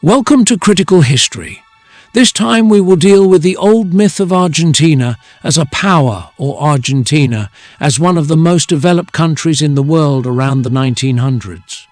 Welcome to Critical History. This time we will deal with the old myth of Argentina as a power, or Argentina as one of the most developed countries in the world around the 1900s.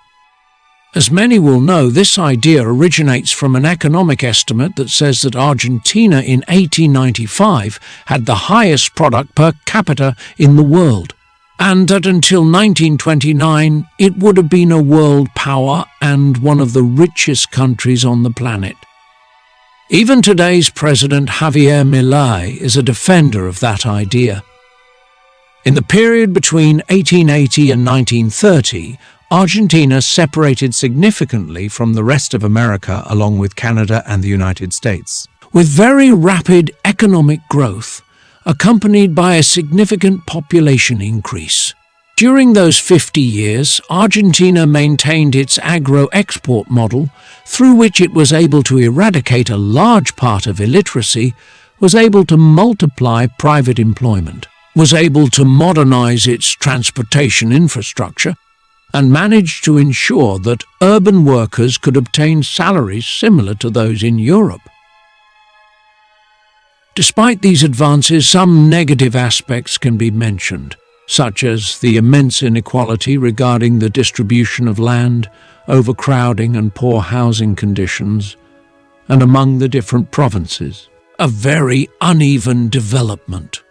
As many will know, this idea originates from an economic estimate that says that Argentina in 1895 had the highest product per capita in the world, and that until 1929 it would have been a world power and one of the richest countries on the planet. Even today's President Javier Milei is a defender of that idea. In the period between 1880 and 1930, Argentina separated significantly from the rest of America along with Canada and the United States, with very rapid economic growth, accompanied by a significant population increase. During those 50 years, Argentina maintained its agro-export model, through which it was able to eradicate a large part of illiteracy, was able to multiply private employment, was able to modernize its transportation infrastructure, and managed to ensure that urban workers could obtain salaries similar to those in Europe. Despite these advances, some negative aspects can be mentioned, such as the immense inequality regarding the distribution of land, overcrowding and poor housing conditions, and among the different provinces, a very uneven development.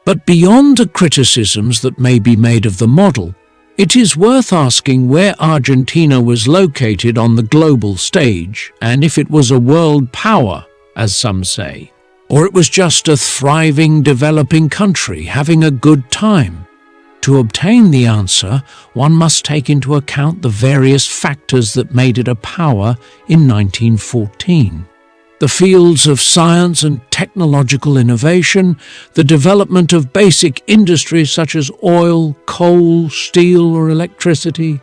But beyond the criticisms that may be made of the model, it is worth asking where Argentina was located on the global stage and if it was a world power, as some say, or it was just a thriving, developing country having a good time. To obtain the answer, one must take into account the various factors that made it a power in 1914. The fields of science and technological innovation, the development of basic industries such as oil, coal, steel or electricity,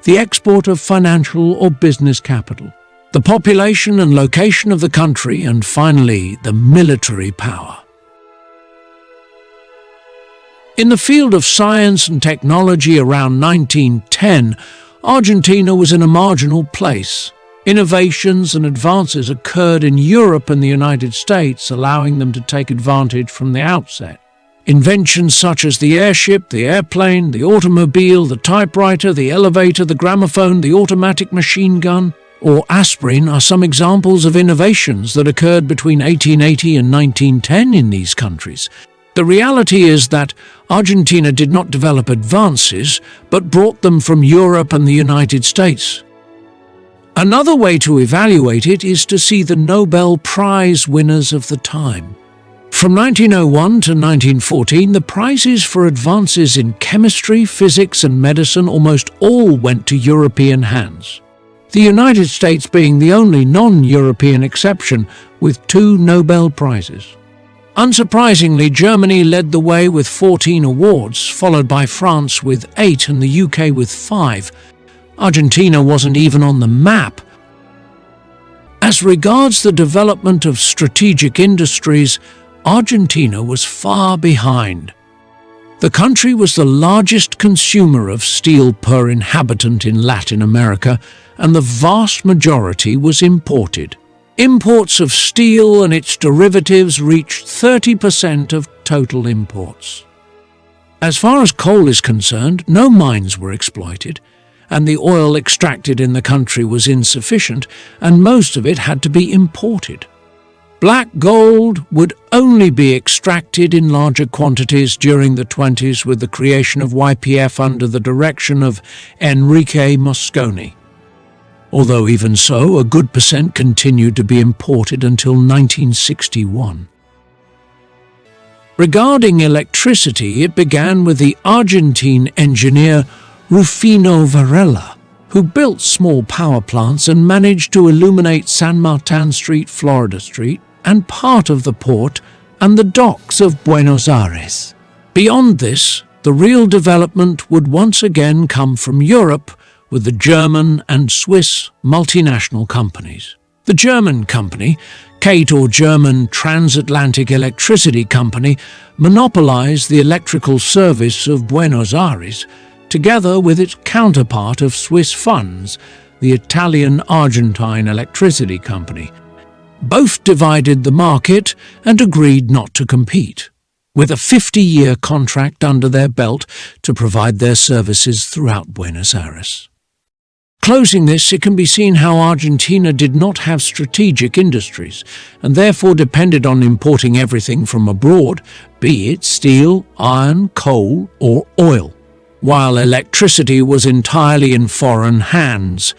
the export of financial or business capital, the population and location of the country, and finally, the military power. In the field of science and technology around 1910, Argentina was in a marginal place. Innovations and advances occurred in Europe and the United States, allowing them to take advantage from the outset. Inventions such as the airship, the airplane, the automobile, the typewriter, the elevator, the gramophone, the automatic machine gun, or aspirin are some examples of innovations that occurred between 1880 and 1910 in these countries. The reality is that Argentina did not develop advances, but brought them from Europe and the United States. Another way to evaluate it is to see the Nobel Prize winners of the time. From 1901 to 1914, the prizes for advances in chemistry, physics and medicine almost all went to European hands, the United States being the only non-European exception with 2 Nobel Prizes. Unsurprisingly, Germany led the way with 14 awards, followed by France with 8 and the UK with 5. Argentina wasn't even on the map. As regards the development of strategic industries, Argentina was far behind. The country was the largest consumer of steel per inhabitant in Latin America, and the vast majority was imported. Imports of steel and its derivatives reached 30% of total imports. As far as coal is concerned, no mines were exploited, and the oil extracted in the country was insufficient, and most of it had to be imported. Black gold would only be extracted in larger quantities during the 20s with the creation of YPF under the direction of Enrique Mosconi. Although even so, a good percent continued to be imported until 1961. Regarding electricity, it began with the Argentine engineer Rufino Varela, who built small power plants and managed to illuminate San Martin Street, Florida Street, and part of the port and the docks of Buenos Aires. Beyond this, the real development would once again come from Europe, with the German and Swiss multinational companies. The German company, CATE or German Transatlantic Electricity Company, monopolized the electrical service of Buenos Aires, together with its counterpart of Swiss funds, the Italian-Argentine electricity company. Both divided the market and agreed not to compete, with a 50-year contract under their belt to provide their services throughout Buenos Aires. Closing this, it can be seen how Argentina did not have strategic industries and therefore depended on importing everything from abroad, be it steel, iron, coal, or oil, while electricity was entirely in foreign hands.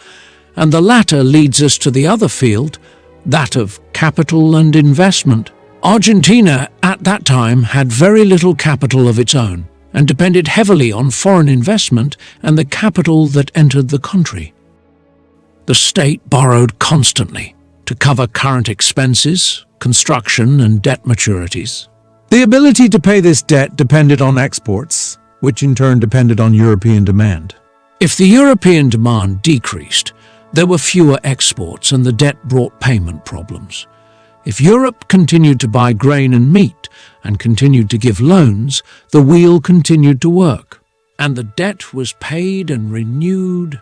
And the latter leads us to the other field, that of capital and investment. Argentina at that time had very little capital of its own and depended heavily on foreign investment and the capital that entered the country. The state borrowed constantly to cover current expenses, construction and debt maturities. The ability to pay this debt depended on exports, which in turn depended on European demand. If the European demand decreased, there were fewer exports and the debt brought payment problems. If Europe continued to buy grain and meat and continued to give loans, the wheel continued to work, and the debt was paid and renewed.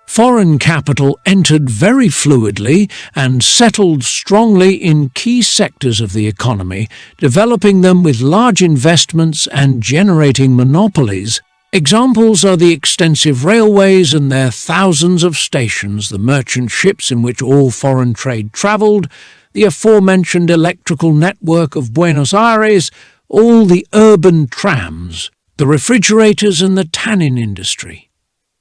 Foreign capital entered very fluidly and settled strongly in key sectors of the economy, developing them with large investments and generating monopolies. Examples are the extensive railways and their thousands of stations, the merchant ships in which all foreign trade travelled, the aforementioned electrical network of Buenos Aires, all the urban trams, the refrigerators and the tannin industry.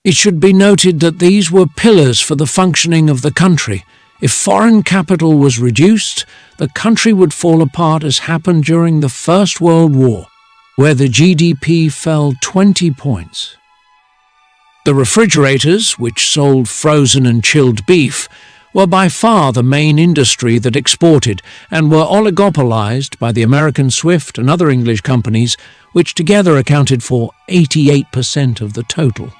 It should be noted that these were pillars for the functioning of the country. If foreign capital was reduced, the country would fall apart, as happened during the First World War, where the GDP fell 20 points. The refrigerators, which sold frozen and chilled beef, were by far the main industry that exported and were oligopolized by the American Swift and other English companies, which together accounted for 88% of the total,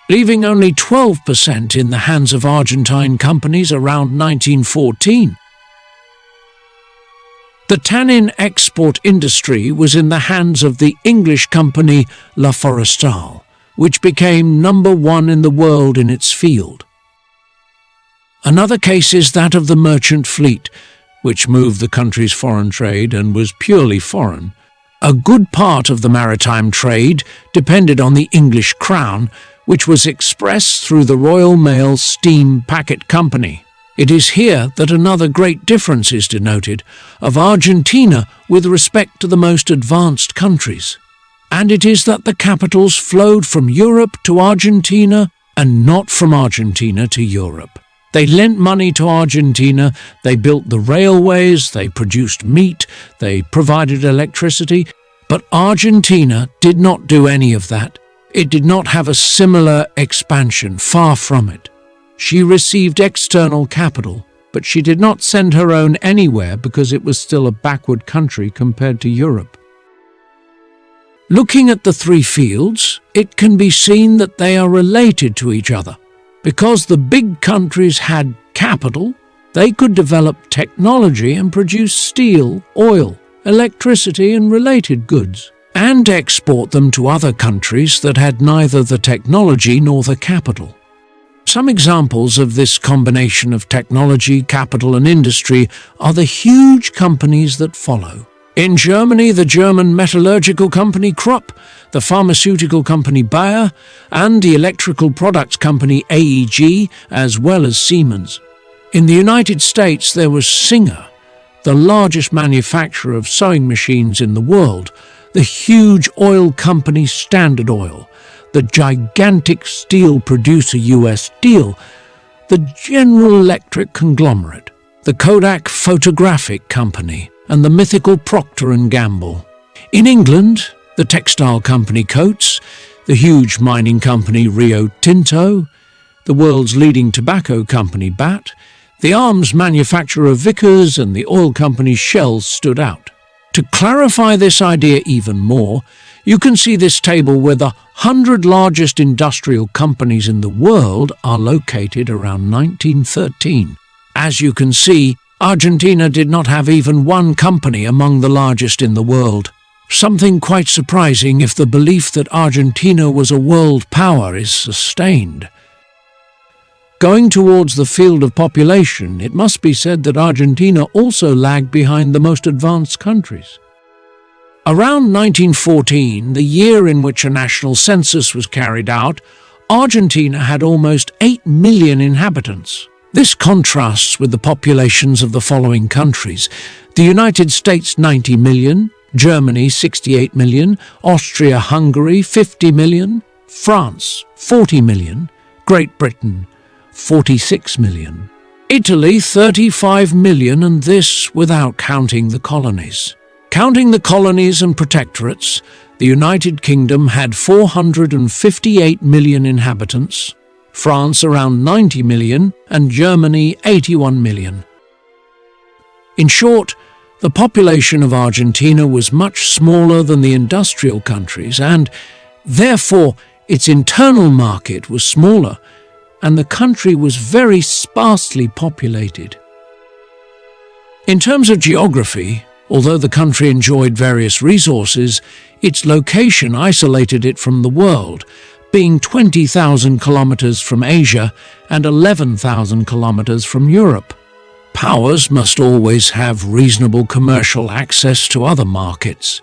leaving only 12% in the hands of Argentine companies around 1914. The tannin export industry was in the hands of the English company La Forestale, which became #1 in the world in its field. Another case is that of the merchant fleet, which moved the country's foreign trade and was purely foreign. A good part of the maritime trade depended on the English crown, which was expressed through the Royal Mail Steam Packet Company. It is here that another great difference is denoted of Argentina with respect to the most advanced countries. And it is that the capitals flowed from Europe to Argentina and not from Argentina to Europe. They lent money to Argentina, they built the railways, they produced meat, they provided electricity, but Argentina did not do any of that. It did not have a similar expansion, far from it. She received external capital, but she did not send her own anywhere because it was still a backward country compared to Europe. Looking at the three fields, it can be seen that they are related to each other. Because the big countries had capital, they could develop technology and produce steel, oil, electricity and related goods, and export them to other countries that had neither the technology nor the capital. Some examples of this combination of technology, capital and industry are the huge companies that follow. In Germany, the German metallurgical company Krupp, the pharmaceutical company Bayer, and the electrical products company AEG, as well as Siemens. In the United States, there was Singer, the largest manufacturer of sewing machines in the world, the huge oil company Standard Oil, the gigantic steel producer US Steel, the General Electric conglomerate, the Kodak Photographic Company, and the mythical Procter & Gamble. In England, the textile company Coates, the huge mining company Rio Tinto, the world's leading tobacco company BAT, the arms manufacturer Vickers and the oil company Shell stood out. To clarify this idea even more, you can see this table where the 100 largest industrial companies in the world are located around 1913. As you can see, Argentina did not have even one company among the largest in the world. Something quite surprising if the belief that Argentina was a world power is sustained. Going towards the field of population, it must be said that Argentina also lagged behind the most advanced countries. Around 1914, the year in which a national census was carried out, Argentina had almost 8 million inhabitants. This contrasts with the populations of the following countries: the United States 90 million, Germany 68 million, Austria-Hungary 50 million, France 40 million, Great Britain 46 million, Italy 35 million, and this without counting the colonies. Counting the colonies and protectorates, the United Kingdom had 458 million inhabitants, France around 90 million, and Germany 81 million. In short, the population of Argentina was much smaller than the industrial countries, and therefore its internal market was smaller, and the country was very sparsely populated. In terms of geography, although the country enjoyed various resources, its location isolated it from the world, being 20,000 kilometers from Asia and 11,000 kilometers from Europe. Powers must always have reasonable commercial access to other markets,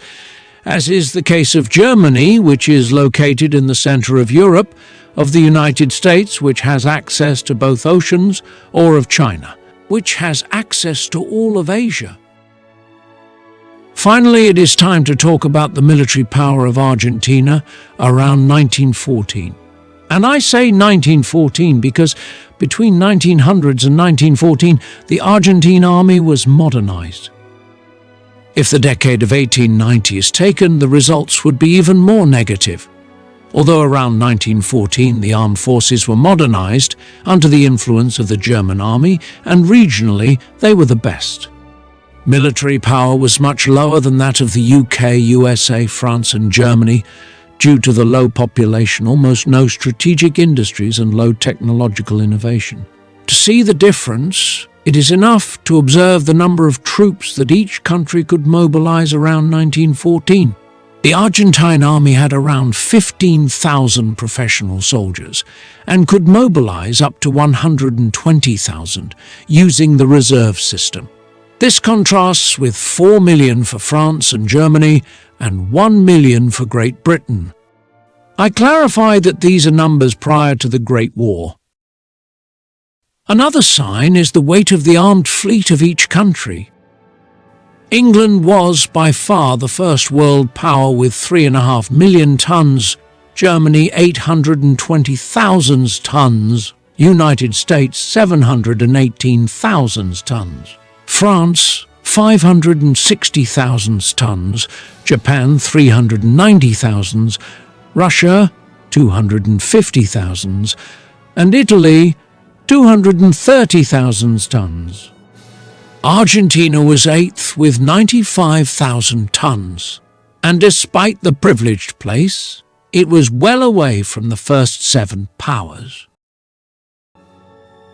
as is the case of Germany, which is located in the center of Europe, of the United States, which has access to both oceans, or of China, which has access to all of Asia. Finally, it is time to talk about the military power of Argentina around 1914. And I say 1914 because between 1900s and 1914, the Argentine army was modernized. If the decade of 1890 is taken, the results would be even more negative. Although around 1914 the armed forces were modernized under the influence of the German army, and regionally they were the best. Military power was much lower than that of the UK, USA, France and Germany, due to the low population, almost no strategic industries and low technological innovation. To see the difference, it is enough to observe the number of troops that each country could mobilize around 1914. The Argentine army had around 15,000 professional soldiers and could mobilize up to 120,000 using the reserve system. This contrasts with 4 million for France and Germany and 1 million for Great Britain. I clarify that these are numbers prior to the Great War. Another sign is the weight of the armed fleet of each country. England was by far the first world power with 3.5 million tons, Germany 820,000 tons, United States 718,000 tons. France, 560,000 tons, Japan 390,000, Russia 250,000, and Italy 230,000 tons. Argentina was eighth with 95,000 tons, and despite the privileged place, it was well away from the first 7 powers.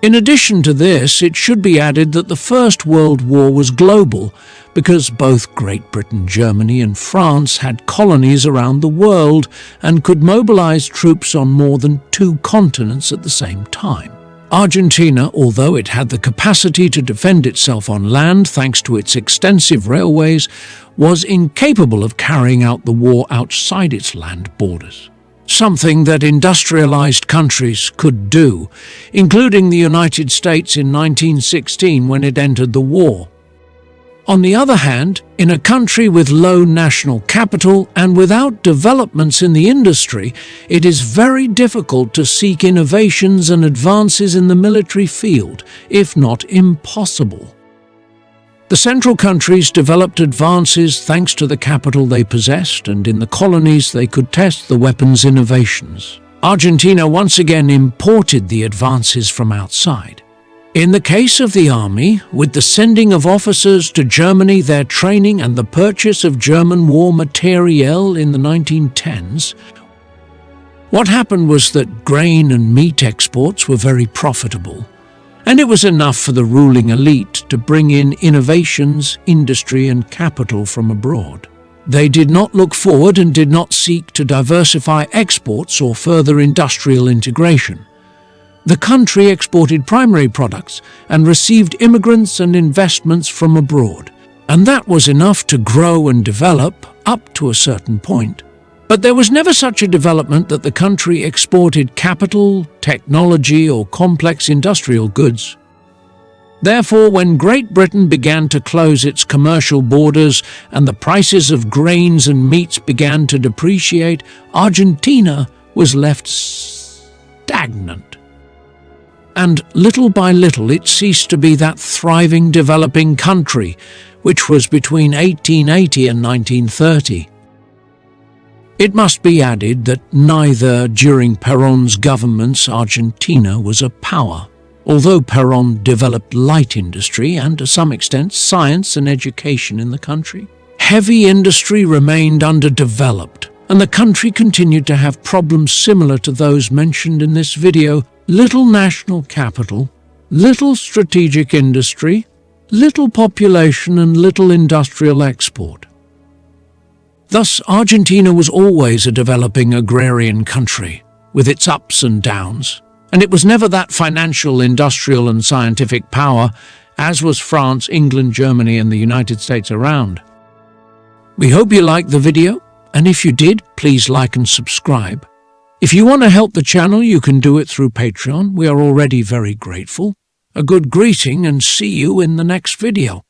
In addition to this, it should be added that the First World War was global because both Great Britain, Germany and France had colonies around the world and could mobilize troops on more than 2 continents at the same time. Argentina, although it had the capacity to defend itself on land thanks to its extensive railways, was incapable of carrying out the war outside its land borders. Something that industrialized countries could do, including the United States in 1916 when it entered the war. On the other hand, in a country with low national capital and without developments in the industry, it is very difficult to seek innovations and advances in the military field, if not impossible. The central countries developed advances thanks to the capital they possessed, and in the colonies they could test the weapons innovations. Argentina once again imported the advances from outside. In the case of the army, with the sending of officers to Germany, their training and the purchase of German war materiel in the 1910s, what happened was that grain and meat exports were very profitable, and it was enough for the ruling elite to bring in innovations, industry and capital from abroad. They did not look forward and did not seek to diversify exports or further industrial integration. The country exported primary products and received immigrants and investments from abroad. And that was enough to grow and develop up to a certain point. But there was never such a development that the country exported capital, technology, or complex industrial goods. Therefore, when Great Britain began to close its commercial borders and the prices of grains and meats began to depreciate, Argentina was left stagnant. And little by little it ceased to be that thriving, developing country, which was between 1880 and 1930. It must be added that neither during Perón's governments Argentina was a power. Although Perón developed light industry and, to some extent, science and education in the country, heavy industry remained underdeveloped, and the country continued to have problems similar to those mentioned in this video: little national capital, little strategic industry, little population, and little industrial export. Thus, Argentina was always a developing agrarian country, with its ups and downs. And it was never that financial, industrial, and scientific power, as was France, England, Germany, and the United States around. We hope you liked the video, and if you did, please like and subscribe. If you want to help the channel, you can do it through Patreon. We are already very grateful. A good greeting, and see you in the next video.